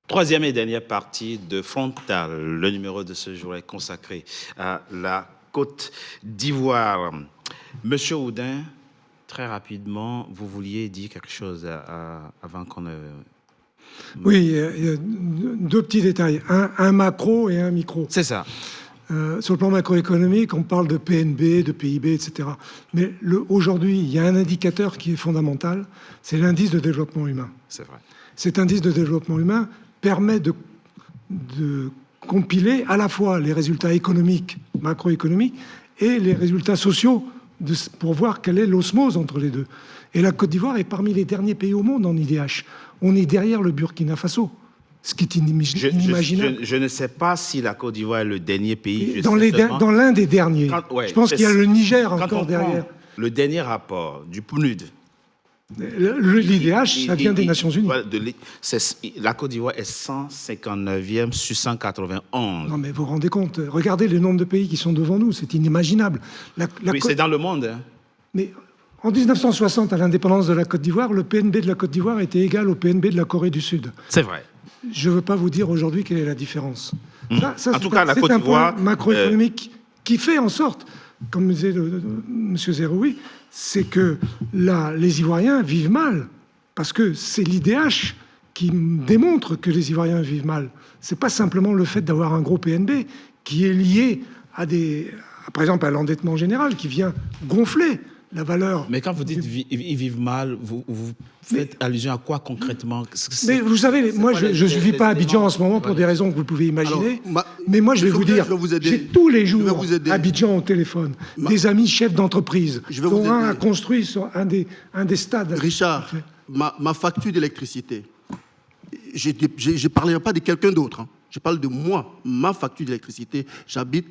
Troisième et dernière partie de Frontal. Le numéro de ce jour est consacré à la Côte d'Ivoire. Monsieur Oudin, très rapidement, vous vouliez dire quelque chose avant qu'on ne... Oui, il y a deux petits détails, un macro et un micro. C'est ça. Sur le plan macroéconomique, on parle de PNB, de PIB, etc. Mais aujourd'hui, il y a un indicateur qui est fondamental, c'est l'indice de développement humain. C'est vrai. Cet indice de développement humain permet de compiler à la fois les résultats économiques, macroéconomiques, et les résultats sociaux, pour voir quelle est l'osmose entre les deux. Et la Côte d'Ivoire est parmi les derniers pays au monde en IDH. On est derrière le Burkina Faso, ce qui est inimaginable. Je ne sais pas si la Côte d'Ivoire est le dernier pays. Dans l'un des derniers. Je pense qu'il y a le Niger encore derrière. Le dernier rapport du PNUD. L'IDH, ça vient des Nations Unies. La Côte d'Ivoire est 159e sur 191. Non, mais vous vous rendez compte, regardez le nombre de pays qui sont devant nous, c'est inimaginable. Oui, c'est dans le monde. Hein. Mais en 1960, à l'indépendance de la Côte d'Ivoire, le PNB de la Côte d'Ivoire était égal au PNB de la Corée du Sud. C'est vrai. Je ne veux pas vous dire aujourd'hui quelle est la différence. Ça, en tout cas, la Côte d'Ivoire... C'est un point macroéconomique qui fait en sorte, comme disait M. Zeroui, c'est que là, les Ivoiriens vivent mal, parce que c'est l'IDH qui démontre que les Ivoiriens vivent mal. Ce n'est pas simplement le fait d'avoir un gros PNB qui est lié par exemple, à l'endettement général, qui vient gonfler la valeur. Mais quand vous dites ils vivent mal, vous faites allusion à quoi concrètement? Mais vous savez, moi, je ne vis pas à Abidjan en ce moment pour des raisons que vous pouvez imaginer. Mais moi, je vais vous dire, j'ai tous les jours Abidjan au téléphone, des amis chefs d'entreprise, dont un a construit sur un des stades. Richard, ma facture d'électricité, je ne parlerai pas de quelqu'un d'autre. Hein. Je parle de moi, ma facture d'électricité. J'habite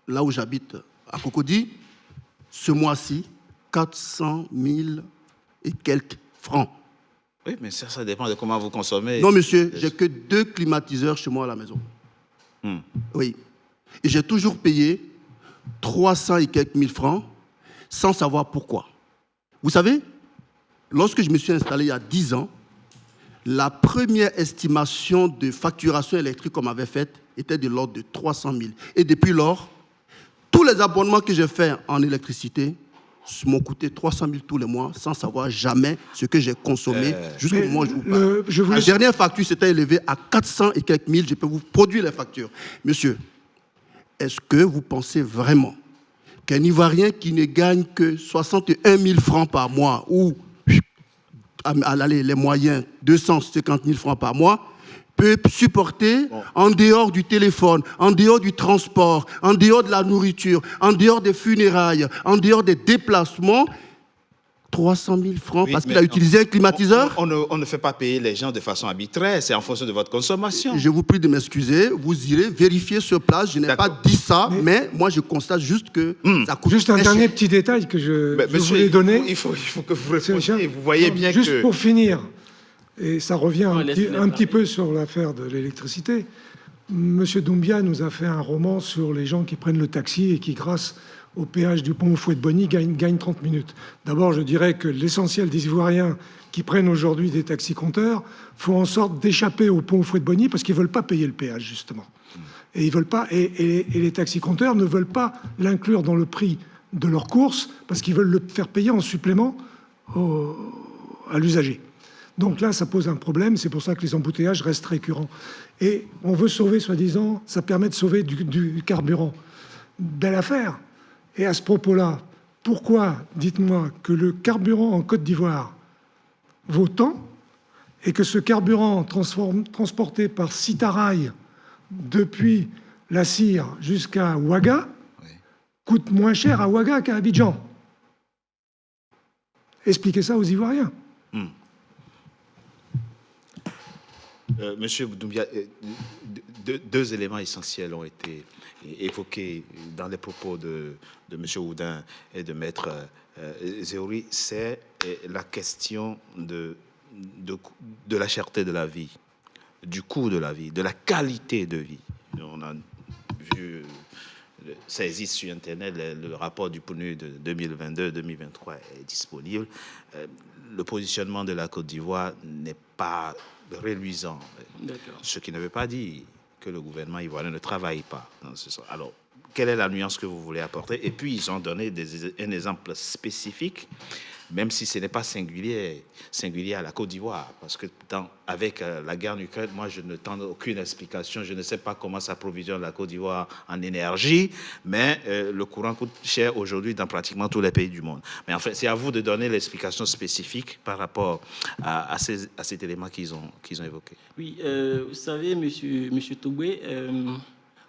là où j'habite, à Cocody. Ce mois-ci, 400 000 et quelques francs. Oui, mais ça dépend de comment vous consommez. Non, monsieur, j'ai que 2 climatiseurs chez moi à la maison. Oui. Et j'ai toujours payé 300 et quelques mille francs sans savoir pourquoi. Vous savez, lorsque je me suis installé il y a 10 ans, la première estimation de facturation électrique qu'on m'avait faite était de l'ordre de 300 000. Et depuis lors, tous les abonnements que j'ai faits en électricité m'ont coûté 300 000 tous les mois, sans savoir jamais ce que j'ai consommé jusqu'au moment où je vous parle. La dernière facture s'était élevée à 400 et quelques mille. Je peux vous produire les factures. Monsieur, est-ce que vous pensez vraiment qu'un Ivoirien qui ne gagne que 61 000 francs par mois, ou les moyens 250 000 francs par mois, peut supporter, en dehors du téléphone, en dehors du transport, en dehors de la nourriture, en dehors des funérailles, en dehors des déplacements, 300 000 francs parce qu'il a utilisé un climatiseur? On ne fait pas payer les gens de façon arbitraire, c'est en fonction de votre consommation. Je vous prie de m'excuser, vous irez vérifier sur place, je n'ai pas dit ça, mais moi je constate juste que ça coûte juste un dernier petit détail que je voulais donner. Il faut que vous répondiez, vous voyez bien juste que... Juste pour finir, et ça revient un petit peu sur l'affaire de l'électricité. Monsieur Doumbia nous a fait un roman sur les gens qui prennent le taxi et qui, grâce au péage du pont au Fouet-de-Bonny, gagnent 30 minutes. D'abord, je dirais que l'essentiel des Ivoiriens qui prennent aujourd'hui des taxis-compteurs font en sorte d'échapper au pont au Fouet-de-Bonny parce qu'ils ne veulent pas payer le péage, justement. Et ils veulent pas, et les taxis-compteurs ne veulent pas l'inclure dans le prix de leur course parce qu'ils veulent le faire payer en supplément à l'usager. Donc là, ça pose un problème, c'est pour ça que les embouteillages restent récurrents. Et on veut sauver, soi-disant, ça permet de sauver du carburant. Belle affaire. Et à ce propos-là, pourquoi, dites-moi, que le carburant en Côte d'Ivoire vaut tant et que ce carburant transporté par Citarail depuis la Cire jusqu'à Ouaga coûte moins cher à Ouaga qu'à Abidjan? Expliquez ça aux Ivoiriens. Monsieur Doumbia, deux éléments essentiels ont été évoqués dans les propos de Monsieur Oudin et de Maître Zeroui. C'est la question de la cherté de la vie, du coût de la vie, de la qualité de vie. On a vu, ça existe sur Internet, le rapport du PNUD de 2022-2023 est disponible. le positionnement de la Côte d'Ivoire n'est pas reluisant. Ce qui ne veut pas dire que le gouvernement ivoirien ne travaille pas dans ce sens. Alors, quelle est la nuance que vous voulez apporter? Et puis, ils ont donné un exemple spécifique, même si ce n'est pas singulier à la Côte d'Ivoire. Parce que avec la guerre en Ukraine, moi, je ne tente aucune explication. Je ne sais pas comment s'approvisionne la Côte d'Ivoire en énergie, mais le courant coûte cher aujourd'hui dans pratiquement tous les pays du monde. Mais en fait, c'est à vous de donner l'explication spécifique par rapport à cet élément qu'ils ont évoqué. Oui, vous savez, monsieur Toubé,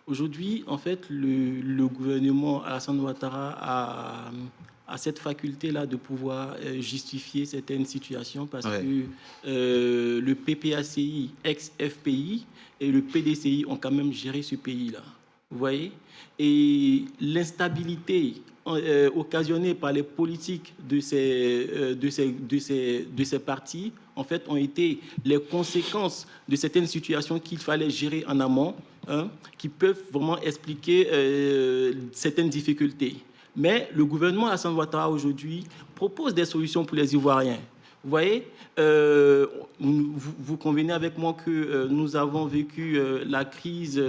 aujourd'hui, en fait, le gouvernement Alassane Ouattara a cette faculté-là de pouvoir justifier certaines situations parce que le PPACI, ex-FPI, et le PDCI ont quand même géré ce pays-là. Vous voyez? Et l'instabilité occasionnée par les politiques de ces partis, en fait, ont été les conséquences de certaines situations qu'il fallait gérer en amont, qui peuvent vraiment expliquer certaines difficultés. Mais le gouvernement Alassane Ouattara aujourd'hui propose des solutions pour les Ivoiriens. Vous voyez, vous convenez avec moi que nous avons vécu la crise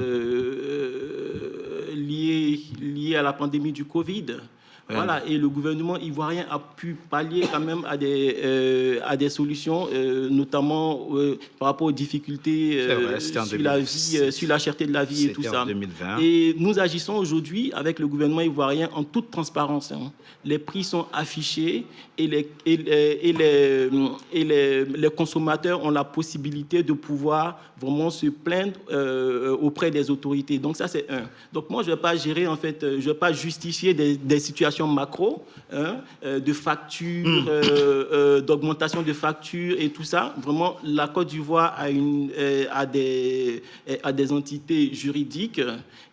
liée à la pandémie du Covid. Voilà, et le gouvernement ivoirien a pu pallier quand même à des solutions, notamment par rapport aux difficultés sur la cherté de la vie et tout ça. 2020. Et nous agissons aujourd'hui avec le gouvernement ivoirien en toute transparence. Les prix sont affichés et les consommateurs ont la possibilité de pouvoir vraiment se plaindre auprès des autorités. Donc ça, c'est un. Donc moi, je ne vais pas gérer, en fait, je ne vais pas justifier des situations macro, de factures, d'augmentation de factures et tout ça. Vraiment, la Côte d'Ivoire a des entités juridiques.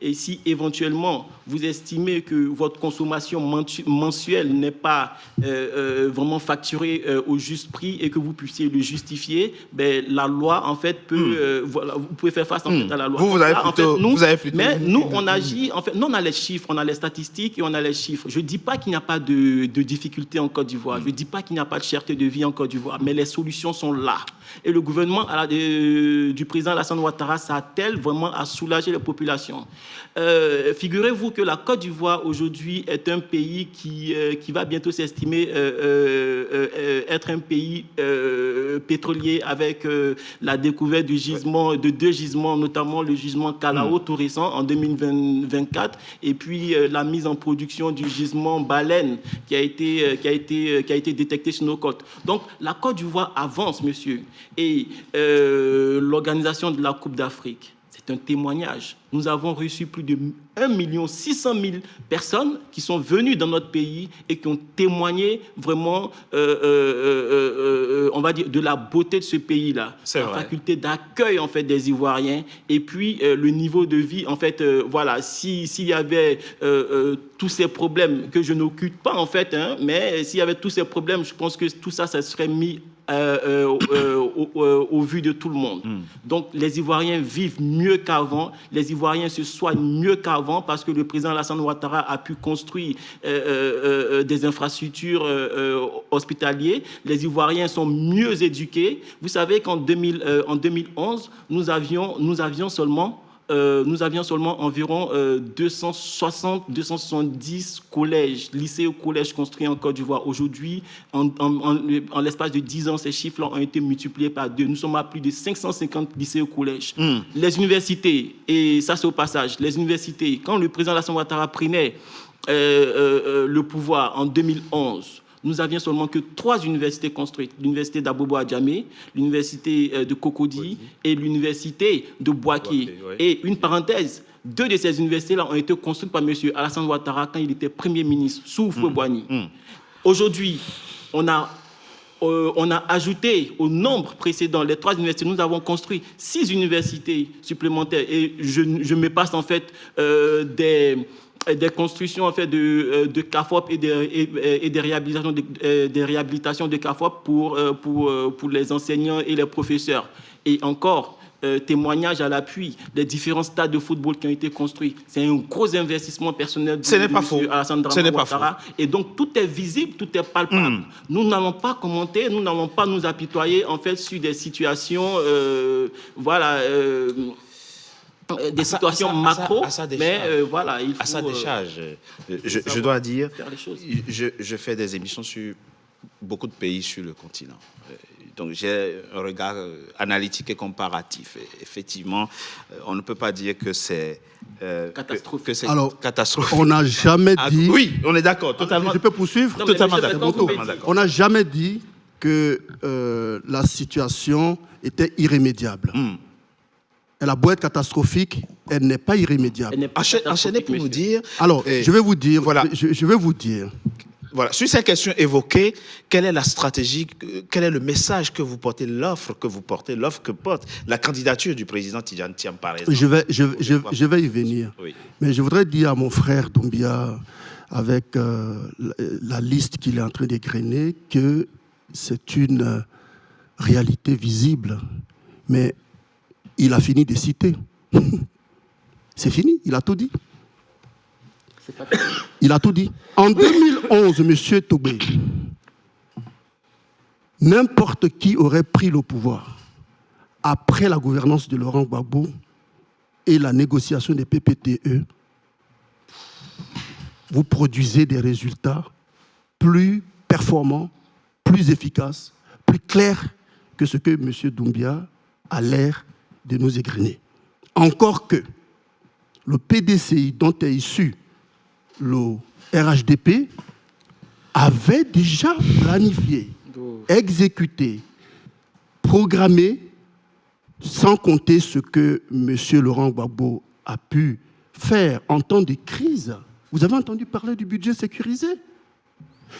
Et si éventuellement vous estimez que votre consommation mensuelle n'est pas vraiment facturée au juste prix et que vous puissiez le justifier, ben, la loi en fait peut, voilà, vous pouvez faire face en fait à la loi. Vous avez plutôt. Mais nous, on agit. En fait, nous, on a les chiffres, on a les statistiques et on a les chiffres. Je ne dis pas qu'il n'y a pas de difficultés en Côte d'Ivoire. Je ne dis pas qu'il n'y a pas de cherté de vie en Côte d'Ivoire, mais les solutions sont là. Et le gouvernement du président Alassane Ouattara s'attelle vraiment à soulager les populations. Figurez-vous que la Côte d'Ivoire aujourd'hui est un pays qui va bientôt s'estimer être un pays pétrolier avec la découverte de deux gisements, notamment le gisement Kalao tout récent en 2024 et puis la mise en production du gisement Baleine qui a été détecté sur nos côtes. Donc la Côte d'Ivoire avance, monsieur. Et l'organisation de la Coupe d'Afrique, c'est un témoignage. Nous avons reçu plus de 1 600 000 personnes qui sont venues dans notre pays et qui ont témoigné vraiment, on va dire, de la beauté de ce pays-là. La faculté d'accueil, en fait, des Ivoiriens. Et puis, le niveau de vie, en fait, voilà, s'il y avait tous ces problèmes que je n'occupe pas, en fait, mais s'il y avait tous ces problèmes, je pense que tout ça, ça serait mis au vu de tout le monde. Donc, les Ivoiriens vivent mieux qu'avant. Les Ivoiriens se soignent mieux qu'avant parce que le président Alassane Ouattara a pu construire des infrastructures hospitalières. Les Ivoiriens sont mieux éduqués. Vous savez qu'en 2011, nous avions seulement environ 270 collèges, lycées ou collèges construits en Côte d'Ivoire. Aujourd'hui, en l'espace de 10 ans, ces chiffres ont été multipliés par 2. Nous sommes à plus de 550 lycées ou collèges. Les universités, et ça c'est au passage, les universités, quand le président Alassane Ouattara prenait le pouvoir en 2011, nous avions seulement que 3 universités construites. L'université d'Abobo Adjamé, l'université de Cocody et l'université de Boaké. Et une parenthèse, 2 de ces universités-là ont été construites par M. Alassane Ouattara quand il était Premier ministre, sous Houphouët-Boigny. Aujourd'hui, on a ajouté au nombre précédent, les 3 universités, nous avons construit 6 universités supplémentaires. Et je me passe en fait des constructions en fait, de CAFOP et des réhabilitations de CAFOP pour les enseignants et les professeurs. Et encore, témoignage à l'appui des différents stades de football qui ont été construits. C'est un gros investissement personnel de M. Alassane Dramane Ouattara. Et donc, tout est visible, tout est palpable. Nous n'allons pas commenter, nous n'allons pas nous apitoyer en fait, sur des situations... des situations macro, mais voilà, il faut... À sa décharge, je dois dire, je fais des émissions sur beaucoup de pays sur le continent. Donc j'ai un regard analytique et comparatif. Et effectivement, on ne peut pas dire que c'est catastrophique. Alors, on n'a jamais dit... Oui, on est d'accord, totalement. Je peux poursuivre? Non, totalement d'accord. On n'a jamais dit que la situation était irrémédiable. Elle a beau être catastrophique, elle n'est pas irrémédiable. Enchaînez pour nous dire... Alors, je vais vous dire... Voilà. Je vais vous dire... Voilà. Sur ces questions évoquées, quelle est la stratégie, quel est le message que vous portez, l'offre que porte la candidature du président Tidjane Thiam, par exemple? Je vais y venir. Oui. Mais je voudrais dire à mon frère Doumbia, avec la liste qu'il est en train d'égrener, que c'est une réalité visible. Mais il a fini de citer. C'est fini, il a tout dit. Il a tout dit. En 2011, M. Toubé, n'importe qui aurait pris le pouvoir après la gouvernance de Laurent Gbagbo et la négociation des PPTE, vous produisez des résultats plus performants, plus efficaces, plus clairs que ce que M. Doumbia a l'air de nous égrener. Encore que le PDCI dont est issu le RHDP avait déjà planifié, exécuté, programmé, sans compter ce que M. Laurent Gbagbo a pu faire en temps de crise. Vous avez entendu parler du budget sécurisé?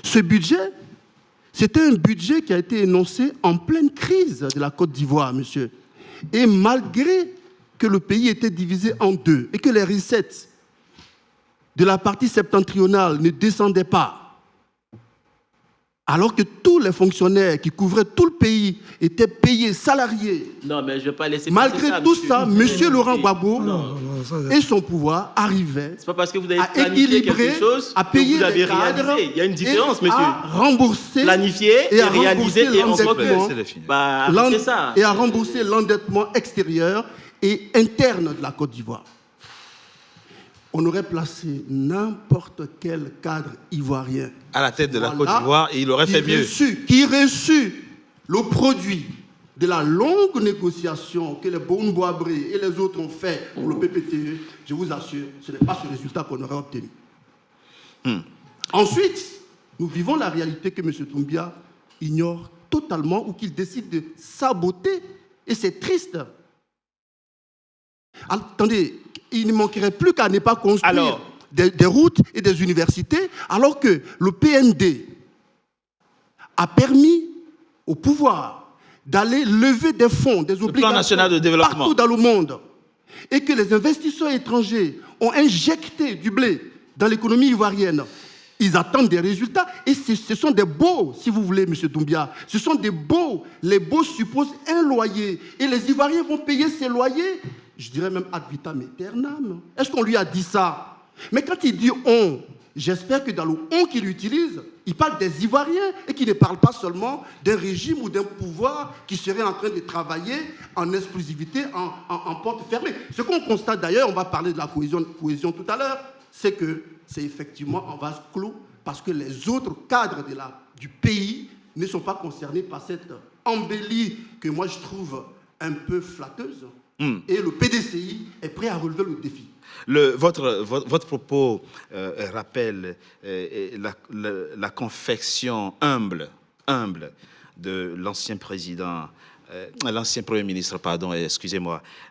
Ce budget, c'était un budget qui a été énoncé en pleine crise de la Côte d'Ivoire, monsieur. Et malgré que le pays était divisé en deux et que les recettes de la partie septentrionale ne descendaient pas, alors que tous les fonctionnaires qui couvraient tout le pays étaient payés, salariés. Non, mais je vais pas laisser malgré ça, tout ça, M. Laurent Gbagbo et son pouvoir arrivaient c'est pas parce que vous avez planifié quelque chose à payer que vous avez les cadres. Réalisé. Il y a une différence, monsieur. À rembourser, planifier et réaliser et encore que c'est ça. Et à rembourser l'endettement extérieur et interne de la Côte d'Ivoire. On aurait placé n'importe quel cadre ivoirien à la tête de la Côte d'Ivoire et il aurait fait mieux. Qui reçut le produit de la longue négociation que les Boun Boabré et les autres ont fait pour le PPTE, je vous assure, ce n'est pas ce résultat qu'on aurait obtenu. Ensuite, nous vivons la réalité que M. Doumbia ignore totalement ou qu'il décide de saboter, et c'est triste. Attendez, il ne manquerait plus qu'à ne pas construire des routes et des universités, alors que le PND a permis au pouvoir d'aller lever des fonds, des obligations plan national de développement partout dans le monde, et que les investisseurs étrangers ont injecté du blé dans l'économie ivoirienne. Ils attendent des résultats, et ce sont des baux, si vous voulez, M. Doumbia. Ce sont des baux. Les baux supposent un loyer, et les Ivoiriens vont payer ces loyers, je dirais même ad vitam aeternam. Est-ce qu'on lui a dit ça? Mais quand il dit « on », j'espère que dans le « on » qu'il utilise, il parle des Ivoiriens et qu'il ne parle pas seulement d'un régime ou d'un pouvoir qui serait en train de travailler en exclusivité, en porte fermée. Ce qu'on constate d'ailleurs, on va parler de la cohésion tout à l'heure, c'est que c'est effectivement en vase clos parce que les autres cadres du pays ne sont pas concernés par cette embellie que moi je trouve un peu flatteuse. Et le PDCI est prêt à relever le défi. Votre propos rappelle la confection humble de l'ancien président, l'ancien Premier ministre,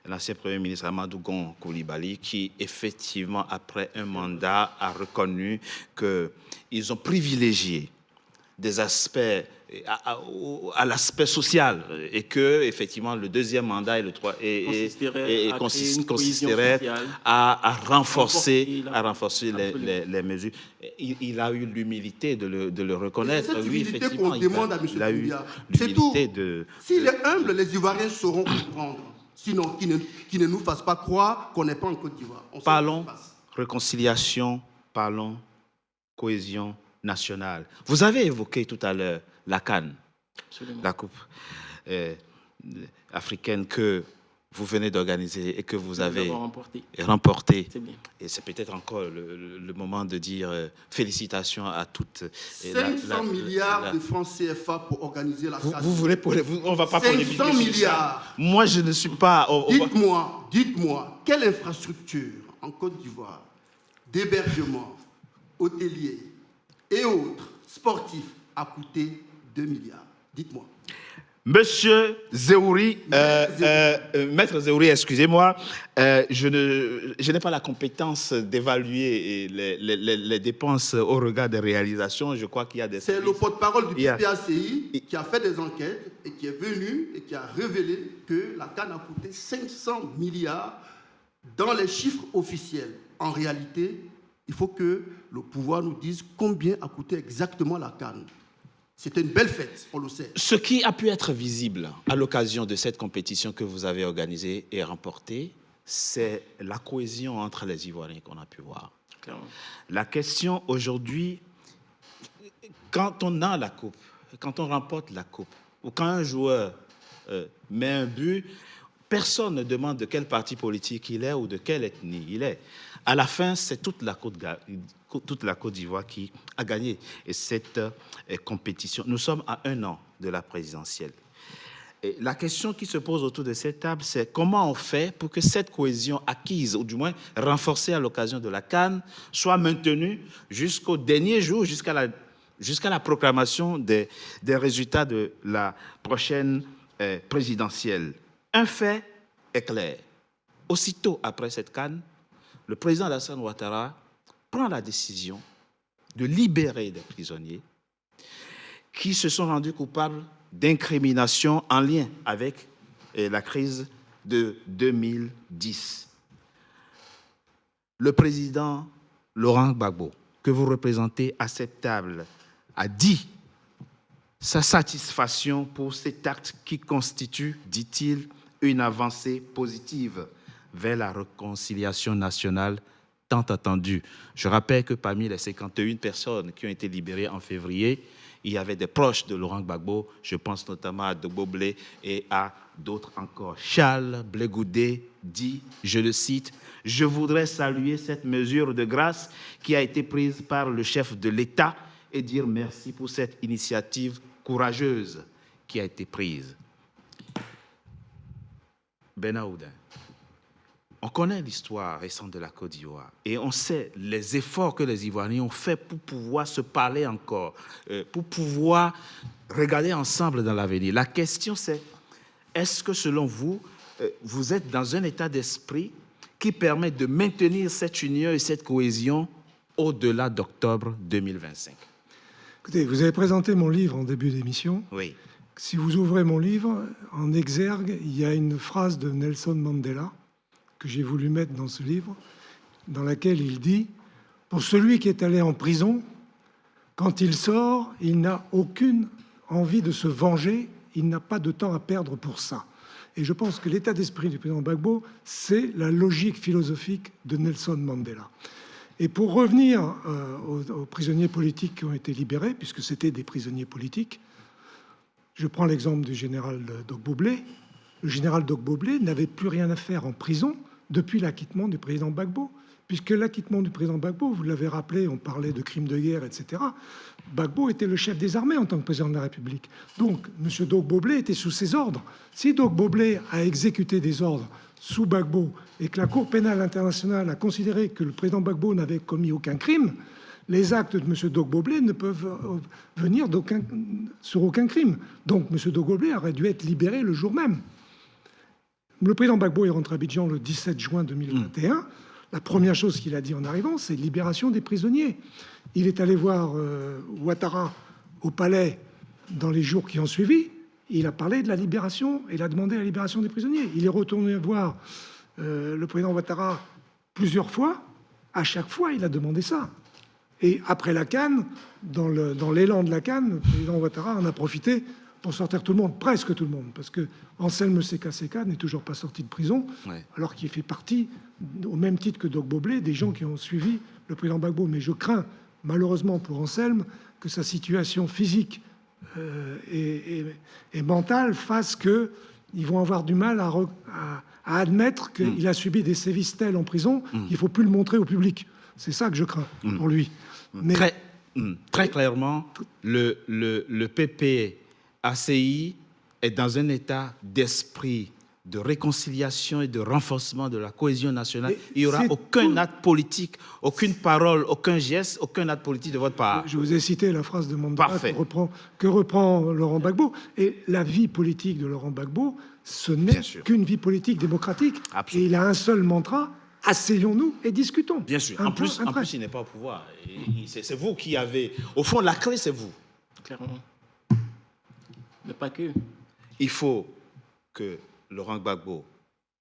l'ancien Premier ministre Amadou Gon Coulibaly, qui effectivement, après un mandat, a reconnu qu'ils ont privilégié des aspects à l'aspect social, et que effectivement le deuxième mandat consisterait à renforcer les mesures. Il a eu l'humilité de le reconnaître. Oui, effectivement, qu'on demande à M. Doumbia. C'est tout. S'il est humble, les Ivoiriens sauront comprendre. Sinon, qu'il ne nous fasse pas croire qu'on n'est pas en Côte d'Ivoire. Parlons réconciliation, parlons cohésion nationale. Vous avez évoqué tout à l'heure la CAN, la Coupe africaine que vous venez d'organiser et que vous avez remporté. Et c'est peut-être encore le moment de dire félicitations à toutes. 500 milliards de francs CFA pour organiser la CAN. On ne va pas polémiquer. 500 milliards. Moi, je ne suis pas... Dites-moi, quelle infrastructure en Côte d'Ivoire, d'hébergement, hôtelier et autres sportifs a coûté 2 milliards? Dites-moi. Monsieur Zéhouri, Maître Zéhouri, excusez-moi, je n'ai pas la compétence d'évaluer les dépenses au regard des réalisations. Je crois qu'il y a des... C'est le porte-parole du PACI qui a fait des enquêtes et qui est venu et qui a révélé que la CAN a coûté 500 milliards dans les chiffres officiels. En réalité, il faut que le pouvoir nous dise combien a coûté exactement la CAN. C'était une belle fête, on le sait. Ce qui a pu être visible à l'occasion de cette compétition que vous avez organisée et remportée, c'est la cohésion entre les Ivoiriens qu'on a pu voir. Clairement. La question aujourd'hui, quand on a la coupe, quand on remporte la coupe, ou quand un joueur met un but, personne ne demande de quel parti politique il est ou de quelle ethnie il est. À la fin, c'est toute la Côte d'Ivoire qui a gagné. Et cette compétition, nous sommes à 1 an de la présidentielle. Et la question qui se pose autour de cette table, c'est comment on fait pour que cette cohésion acquise, ou du moins renforcée à l'occasion de la CAN, soit maintenue jusqu'au dernier jour, jusqu'à la proclamation des résultats de la prochaine présidentielle. Un fait est clair. Aussitôt après cette CAN, le président Alassane Ouattara prend la décision de libérer des prisonniers qui se sont rendus coupables d'incrimination en lien avec la crise de 2010. Le président Laurent Gbagbo, que vous représentez à cette table, a dit sa satisfaction pour cet acte qui constitue, dit-il, une avancée positive vers la réconciliation nationale tant attendue. Je rappelle que parmi les 51 personnes qui ont été libérées en février, il y avait des proches de Laurent Gbagbo, je pense notamment à Dogbo Blé et à d'autres encore. Charles Blé Goudé dit, je le cite, « Je voudrais saluer cette mesure de grâce qui a été prise par le chef de l'État et dire merci pour cette initiative courageuse qui a été prise. » Benaoudin, on connaît l'histoire récente de la Côte d'Ivoire et on sait les efforts que les Ivoiriens ont faits pour pouvoir se parler encore, pour pouvoir regarder ensemble dans l'avenir. La question c'est, est-ce que selon vous, vous êtes dans un état d'esprit qui permet de maintenir cette union et cette cohésion au-delà d'octobre 2025? Écoutez, vous avez présenté mon livre en début d'émission. Oui. Si vous ouvrez mon livre, en exergue, il y a une phrase de Nelson Mandela que j'ai voulu mettre dans ce livre, dans laquelle il dit « Pour celui qui est allé en prison, quand il sort, il n'a aucune envie de se venger, il n'a pas de temps à perdre pour ça. » Et je pense que l'état d'esprit du président Gbagbo, c'est la logique philosophique de Nelson Mandela. Et pour revenir aux prisonniers politiques qui ont été libérés, puisque c'était des prisonniers politiques, je prends l'exemple du général Dogbo Blé. Le général Dogbo Blé n'avait plus rien à faire en prison depuis l'acquittement du président Gbagbo, puisque l'acquittement du président Gbagbo, vous l'avez rappelé, on parlait de crimes de guerre, etc. Gbagbo était le chef des armées en tant que président de la République. Donc, M. Dogbo Blé était sous ses ordres. Si Dogbo Blé a exécuté des ordres sous Gbagbo et que la Cour pénale internationale a considéré que le président Gbagbo n'avait commis aucun crime, les actes de M. Dogbo Blé ne peuvent venir sur aucun crime. Donc, M. Dogbo Blé aurait dû être libéré le jour même. Le président Gbagbo est rentré à Abidjan le 17 juin 2021. La première chose qu'il a dit en arrivant, c'est libération des prisonniers. Il est allé voir Ouattara au palais dans les jours qui ont suivi, il a parlé de la libération et il a demandé la libération des prisonniers. Il est retourné voir le président Ouattara plusieurs fois. À chaque fois, il a demandé ça. Et après la CAN, dans l'élan de la CAN, le président Ouattara en a profité pour sortir tout le monde, presque tout le monde, parce que Anselme Seka n'est toujours pas sorti de prison, alors qu'il fait partie, au même titre que Dogbo Blé, des gens qui ont suivi le président Gbagbo. Mais je crains, malheureusement pour Anselme, que sa situation physique et mentale fasse qu'ils vont avoir du mal à admettre qu'il a subi des sévices tels en prison qu'il ne faut plus le montrer au public. C'est ça que je crains pour lui. Mais très clairement, le PPACI est dans un état d'esprit de réconciliation et de renforcement de la cohésion nationale. Il n'y aura aucun acte politique, aucune parole, aucun geste, aucun acte politique de votre part. Je vous ai cité la phrase de Mandela que reprend Laurent Gbagbo. Et la vie politique de Laurent Gbagbo, ce n'est qu'une vie politique démocratique. Absolument. Et il a un seul mantra: asseyons-nous et discutons. Bien sûr. En plus, il n'est pas au pouvoir. C'est vous qui avez... Au fond, la clé, c'est vous. Clairement. Mais pas que. Il faut que Laurent Gbagbo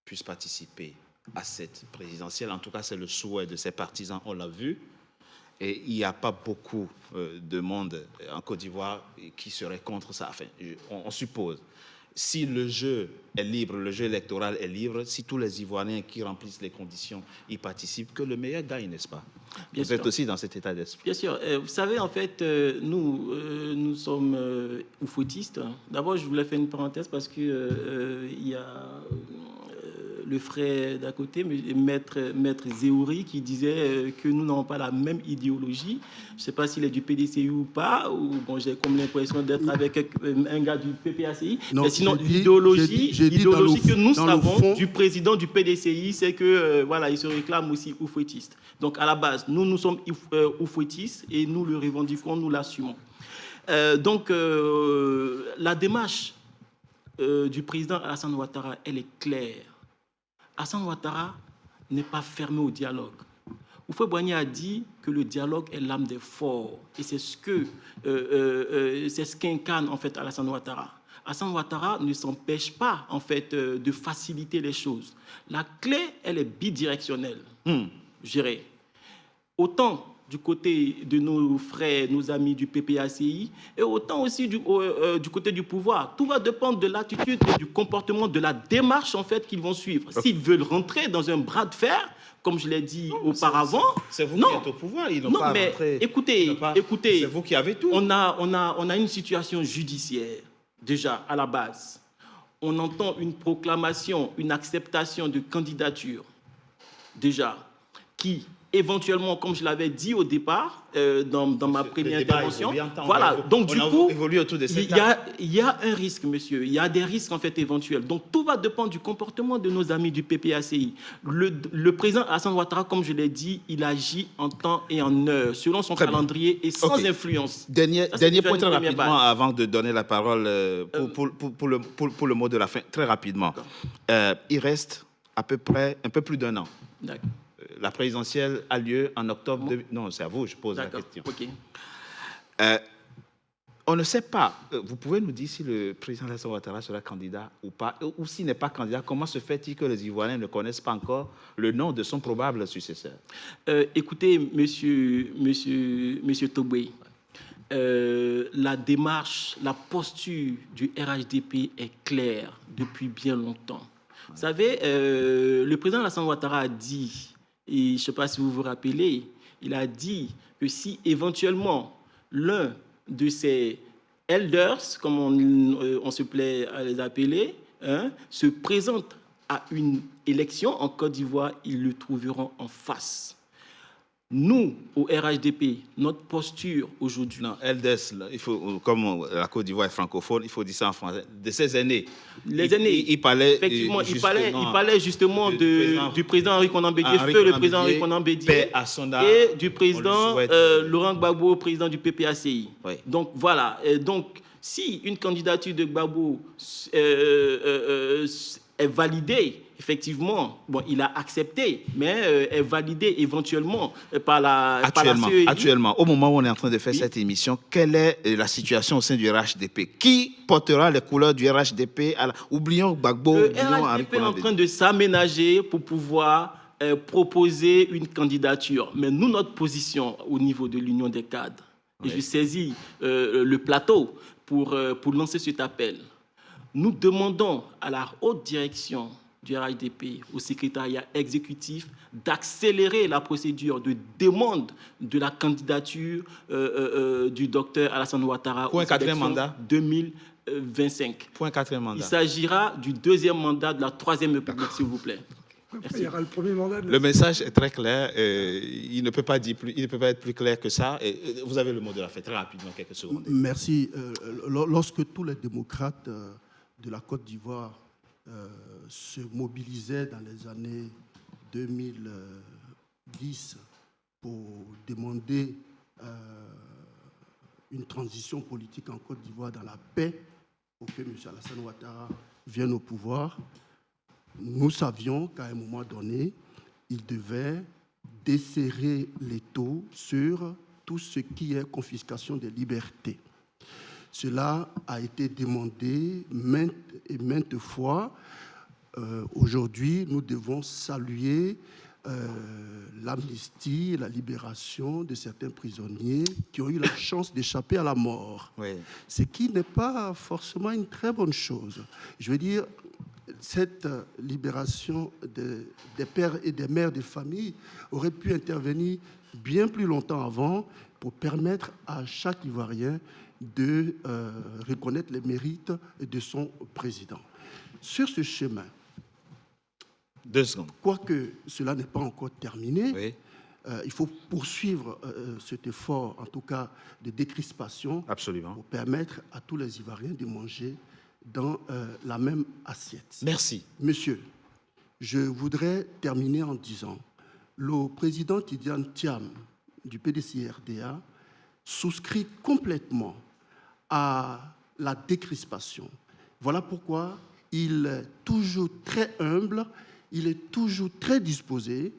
puisse participer à cette présidentielle. En tout cas, c'est le souhait de ses partisans, on l'a vu. Et il n'y a pas beaucoup de monde en Côte d'Ivoire qui serait contre ça. Enfin, on suppose. Si le jeu est libre, le jeu électoral est libre, si tous les Ivoiriens qui remplissent les conditions y participent, que le meilleur gagne, n'est-ce pas? Vous êtes aussi dans cet état d'esprit. Bien sûr. Vous savez, en fait, nous sommes oufoutistes. D'abord, je voulais faire une parenthèse parce que il y a le frère d'à côté, maître Zéhouri, qui disait que nous n'avons pas la même idéologie. Je ne sais pas s'il est du PDCI ou pas, ou bon, j'ai comme l'impression d'être avec un gars du PPACI. Non, mais sinon, l'idéologie que nous savons du président du PDCI, c'est que voilà, il se réclame aussi oufouetiste. Donc à la base, nous sommes oufouettistes et nous le revendiquons, nous l'assumons. Donc la démarche du président Alassane Ouattara, elle est claire. Alassane Ouattara n'est pas fermé au dialogue. Houphouët-Boigny a dit que le dialogue est l'âme des forts. Et c'est ce qu'incarne en fait Alassane Ouattara. Alassane Ouattara ne s'empêche pas en fait de faciliter les choses. La clé, elle est bidirectionnelle, je dirais. Autant du côté de nos frères, nos amis du PPACI, et autant aussi du côté du pouvoir. Tout va dépendre de l'attitude et du comportement, de la démarche en fait qu'ils vont suivre. S'ils veulent rentrer dans un bras de fer, comme je l'ai dit auparavant... C'est vous qui êtes au pouvoir, ils n'ont pas rentré. Écoutez, c'est vous qui avez tout. On a une situation judiciaire, déjà, à la base. On entend une proclamation, une acceptation de candidature, déjà, qui... éventuellement, comme je l'avais dit au départ, dans ma première intervention, voilà. Donc du coup, il y a un risque, monsieur. Il y a des risques en fait éventuels. Donc tout va dépendre du comportement de nos amis du PPACI. Le président Alassane Ouattara, comme je l'ai dit, il agit en temps et en heure, selon son calendrier et sans influence. Dernier point très rapidement, avant de donner la parole pour le mot de la fin, très rapidement. Il reste à peu près un peu plus d'un an. D'accord. La présidentielle a lieu en octobre. Non, c'est à vous, je pose la question. Okay. On ne sait pas. Vous pouvez nous dire si le président Alassane Ouattara sera candidat ou pas, ou s'il n'est pas candidat. Comment se fait-il que les Ivoiriens ne connaissent pas encore le nom de son probable successeur? Écoutez, monsieur Togbe, la démarche, la posture du RHDP est claire depuis bien longtemps. Vous savez, le président Alassane Ouattara a dit, et je ne sais pas si vous vous rappelez, il a dit que si éventuellement l'un de ces elders, comme on se plaît à les appeler, se présente à une élection en Côte d'Ivoire, ils le trouveront en face. Nous, au RHDP, notre posture aujourd'hui... Non, elders, il faut, comme la Côte d'Ivoire est francophone, il faut dire ça en français. De ces aînés. Les aînés. Il parlait effectivement, il parlait justement du président Henri Konan Bédié, le président Henri Konan Bédié, et du président Laurent Gbagbo, président du PPACI. Oui. Donc voilà. Donc, si une candidature de Gbagbo est validée, effectivement. Bon, il a accepté, mais est validée éventuellement par la CEI. Actuellement, au moment où on est en train de faire cette émission, quelle est la situation au sein du RHDP? Qui portera les couleurs du RHDP? Oublions Gbagbo. Le RHDP est en train de s'aménager pour pouvoir proposer une candidature. Mais nous, notre position au niveau de l'Union des cadres, et je saisis le plateau pour lancer cet appel. Nous demandons à la haute direction du RHDP, au secrétariat exécutif, d'accélérer la procédure de demande de la candidature du docteur Alassane Ouattara pour un quatrième mandat 2025. Pour un quatrième mandat. Il s'agira du deuxième mandat de la troisième République, s'il vous plaît. Il y aura le premier mandat. Le message est très clair. Il ne peut pas être plus clair que ça. Et vous avez le mot de la fin, très rapidement, quelques secondes. Merci. Lorsque tous les démocrates de la Côte d'Ivoire se mobilisaient dans les années 2010 pour demander une transition politique en Côte d'Ivoire dans la paix, pour que M. Alassane Ouattara vienne au pouvoir, nous savions qu'à un moment donné, il devait desserrer l'étau sur tout ce qui est confiscation des libertés. Cela a été demandé maintes et maintes fois. Aujourd'hui, nous devons saluer l'amnistie et la libération de certains prisonniers qui ont eu la chance d'échapper à la mort. Oui. Ce qui n'est pas forcément une très bonne chose. Je veux dire, cette libération des pères et des mères de famille aurait pu intervenir bien plus longtemps avant pour permettre à chaque Ivoirien de reconnaître les mérites de son président. Sur ce chemin, 2 secondes. Quoique cela n'est pas encore terminé, oui. Il faut poursuivre cet effort, en tout cas de décrispation, absolument, pour permettre à tous les Ivoiriens de manger dans la même assiette. Merci. Monsieur, je voudrais terminer en disant, le président Tidiane Thiam du PDCRDA souscrit complètement à la décrispation. Voilà pourquoi il est toujours très humble, il est toujours très disposé,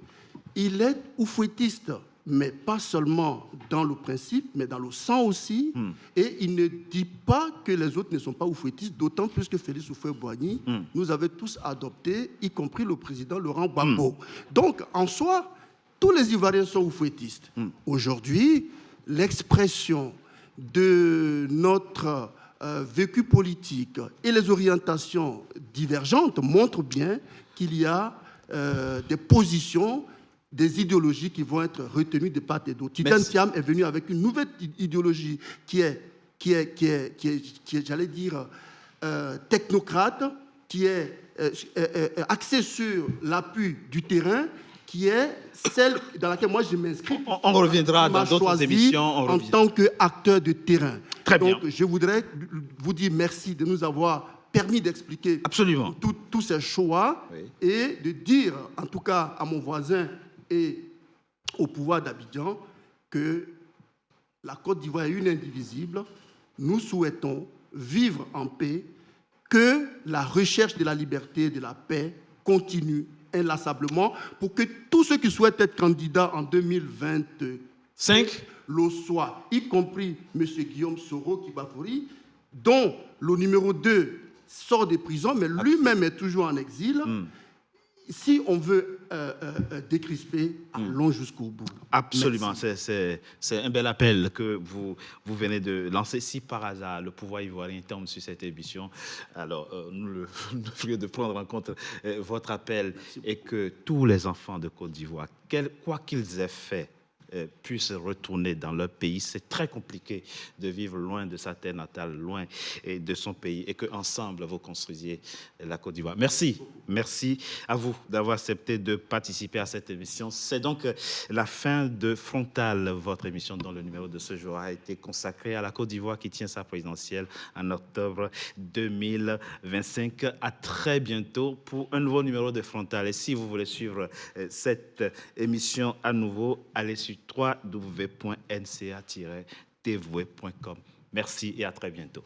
il est oufouettiste, mais pas seulement dans le principe, mais dans le sang aussi. Et il ne dit pas que les autres ne sont pas oufouettistes, d'autant plus que Félix Houphouët-Boigny nous avait tous adoptés, y compris le président Laurent Gbagbo. Donc, en soi, tous les Ivoiriens sont oufouettistes. Aujourd'hui, l'expression de notre vécu politique et les orientations divergentes montrent bien qu'il y a des positions, des idéologies qui vont être retenues de part et d'autre. Tidiane Thiam est venu avec une nouvelle idéologie qui est j'allais dire, technocrate, qui est axée sur l'appui du terrain, qui est celle dans laquelle moi je m'inscris. On reviendra dans d'autres émissions. En tant qu'acteur de terrain. Très bien. Donc je voudrais vous dire merci de nous avoir permis d'expliquer tous ces choix, oui, et de dire, en tout cas à mon voisin et au pouvoir d'Abidjan, que la Côte d'Ivoire est une indivisible. Nous souhaitons vivre en paix, que la recherche de la liberté et de la paix continue inlassablement pour que tous ceux qui souhaitent être candidats en 2025 le soient, y compris M. Guillaume Soro-Kibafori, dont le numéro 2 sort de prison, mais lui-même est toujours en exil. Si on veut décrisper, allons jusqu'au bout. Absolument, c'est un bel appel que vous venez de lancer. Si par hasard le pouvoir ivoirien tombe sur cette émission, alors nous ferions de prendre en compte votre appel. Merci. Et que tous les enfants de Côte d'Ivoire, quoi qu'ils aient fait, puissent retourner dans leur pays. C'est très compliqué de vivre loin de sa terre natale, loin de son pays, et qu'ensemble, vous construisiez la Côte d'Ivoire. Merci. Merci à vous d'avoir accepté de participer à cette émission. C'est donc la fin de Frontal, votre émission dont le numéro de ce jour a été consacré à la Côte d'Ivoire qui tient sa présidentielle en octobre 2025. À très bientôt pour un nouveau numéro de Frontal. Et si vous voulez suivre cette émission à nouveau, allez sur www.nca-tv.com. Merci et à très bientôt.